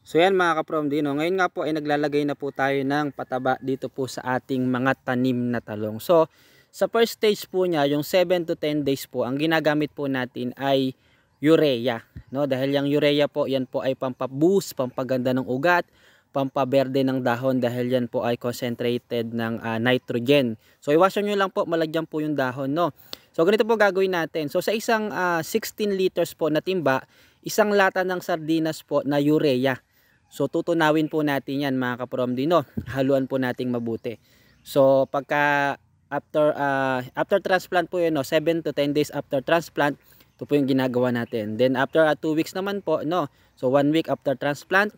So yan mga ka-Promdino, ngayon nga po ay naglalagay na po tayo ng pataba dito po sa ating mga tanim na talong. So sa first stage po niya, yung 7 to 10 days po, ang ginagamit po natin ay urea. No? Dahil yung urea po, yan po ay pampaboost, pampaganda ng ugat, pampaberde ng dahon dahil yan po ay concentrated ng nitrogen. So iwasan nyo lang po, malagyan po yung dahon. No? So ganito po gagawin natin. So sa isang 16 liters po na timba, isang lata ng sardinas po na urea. So tutunawin po natin yan mga ka-Promdino. Haluan po nating mabuti. So pagka after transplant po yun, no, 7 to 10 days after transplant, ito po yung ginagawa natin. Then after 2 weeks naman po, no, so 1 week after transplant,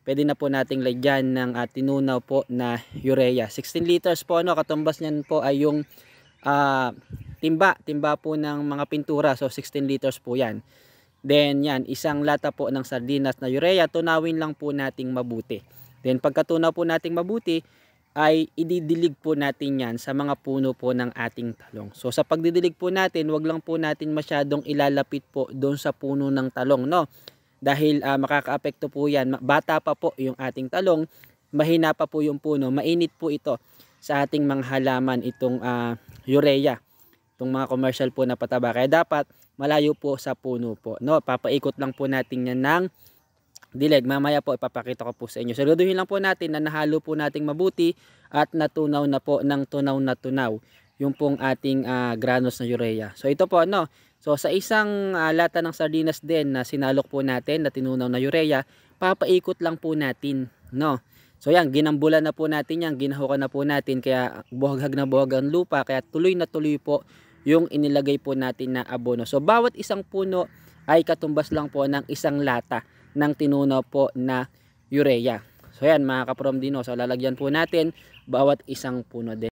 pwede na po nating lagyan ng tinunaw po na urea. 16 liters po, no, katumbas niyan po ay yung timba po ng mga pintura. So 16 liters po yan. Then yan, isang lata po ng sardinas na urea, tunawin lang po nating mabuti. Then pagkatunaw po nating mabuti, ay ididilig po natin yan sa mga puno po ng ating talong. So sa pagdidilig po natin, wag lang po natin masyadong ilalapit po doon sa puno ng talong, no? Dahil makakaapekto po yan, bata pa po yung ating talong, mahina pa po yung puno, mainit po ito sa ating mga halaman, itong urea, itong mga commercial po na pataba. Kaya dapat malayo po sa puno po, no? Papaikot lang po natin yan ng dilig. Mamaya po ipapakita ko po sa inyo. Siguraduhin lang po natin na nahalo po nating mabuti at natunaw na po ng tunaw na tunaw yung pong ating granules na urea. So ito po, no? So sa isang lata ng sardinas din na sinalok po natin na tinunaw na urea, papaikot lang po natin, no? So yan, ginambulan na po natin yan, ginahukan na po natin, kaya buhaghag na buhag ang lupa, kaya tuloy na tuloy po yung inilagay po natin na abono. So bawat isang puno ay katumbas lang po ng isang lata ng tinunaw po na urea. So yan mga ka-Promdino, so lalagyan po natin bawat isang puno din.